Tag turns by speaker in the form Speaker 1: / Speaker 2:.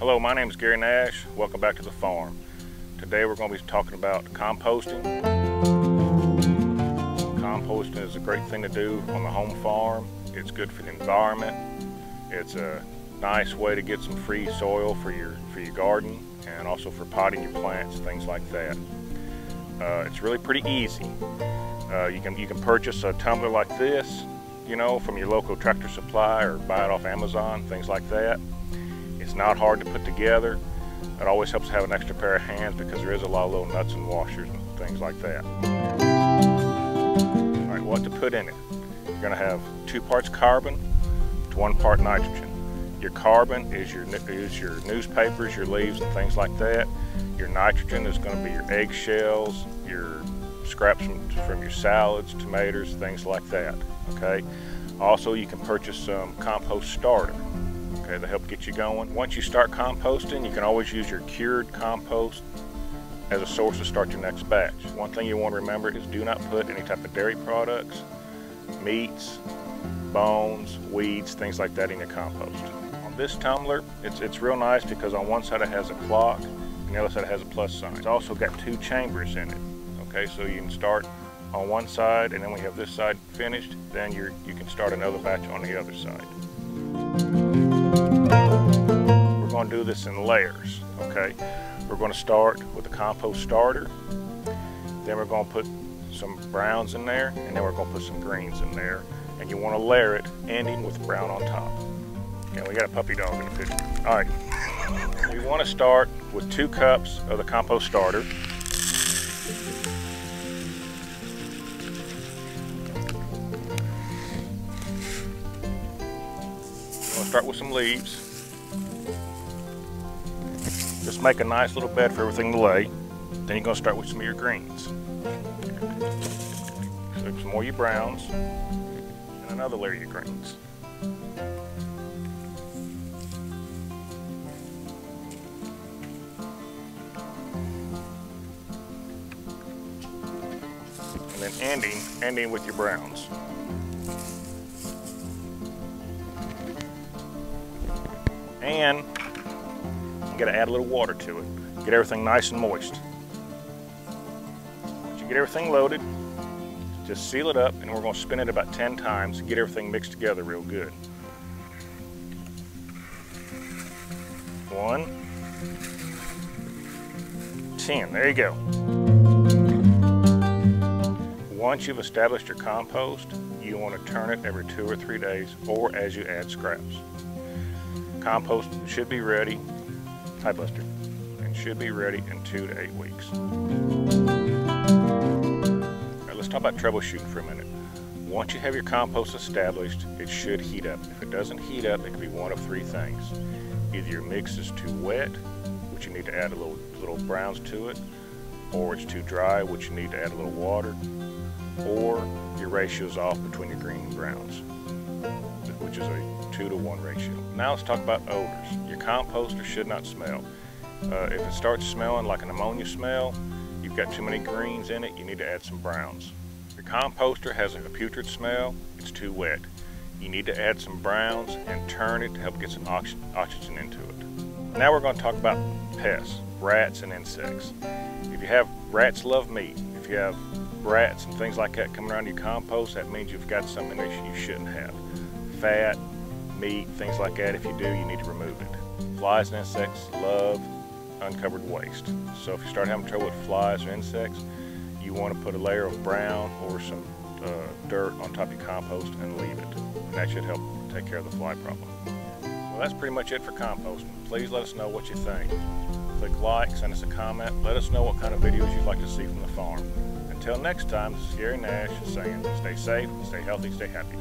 Speaker 1: Hello, my name is Gary Nash. Welcome back to the farm. Today we're going to be talking about composting. Composting is a great thing to do on the home farm. It's good for the environment. It's a nice way to get some free soil for your garden and also for potting your plants, things like that. It's really pretty easy. You can purchase a tumbler like this, you know, from your local Tractor Supply or buy it off Amazon, things like that. It's not hard to put together. It always helps to have an extra pair of hands because there is a lot of little nuts and washers and things like that. All right, what to put in it? You're going to have 2 parts carbon to 1 part nitrogen. Your carbon is your newspapers, your leaves, and things like that. Your nitrogen is going to be your eggshells, your scraps from your salads, tomatoes, things like that. Okay. Also, you can purchase some compost starter. Okay, to help get you going. Once you start composting, you can always use your cured compost as a source to start your next batch. One thing you want to remember is do not put any type of dairy products, meats, bones, weeds, things like that in your compost. On this tumbler, it's real nice because on one side it has a clock and the other side it has a plus sign. It's also got 2 chambers in it. Okay, so you can start on one side, and then when you have this side finished, then you can start another batch on the other side. We're going to do this in layers, okay? We're going to start with the compost starter, then we're going to put some browns in there, and then we're going to put some greens in there, and you want to layer it, ending with brown on top. Okay, we got a puppy dog in the picture. All right, we want to start with 2 cups of the compost starter. Start with some leaves. Just make a nice little bed for everything to lay. Then you're going to start with some of your greens. Some more of your browns, and another layer of your greens. And then ending with your browns. And you got to add a little water to it. Get everything nice and moist. Once you get everything loaded, just seal it up, and we're going to spin it about 10 times to get everything mixed together real good. 1, 10. There you go. Once you've established your compost, you want to turn it every 2 or 3 days, or as you add scraps. Compost should be ready, hi Buster, and should be ready in 2 to 8 weeks. All right, let's talk about troubleshooting for a minute. Once you have your compost established, it should heat up. If it doesn't heat up, it could be one of 3 things. Either your mix is too wet, which you need to add a little browns to it, or it's too dry, which you need to add a little water, or your ratio is off between your green and browns, which is a 2 to 1 ratio. Now let's talk about odors. Your composter should not smell. If it starts smelling like an ammonia smell, you've got too many greens in it, you need to add some browns. Your composter has a putrid smell, it's too wet. You need to add some browns and turn it to help get some oxygen into it. Now we're going to talk about pests, rats and insects. If you have rats love meat, if you have rats and things like that coming around your compost, that means you've got something that you shouldn't have. Fat, meat, things like that. If you do, you need to remove it. Flies and insects love uncovered waste. So if you start having trouble with flies or insects, you want to put a layer of brown or some dirt on top of your compost and leave it. And that should help take care of the fly problem. Well, that's pretty much it for composting. Please let us know what you think. Click like, send us a comment. Let us know what kind of videos you'd like to see from the farm. Until next time, this is Gary Nash saying stay safe, stay healthy, stay happy.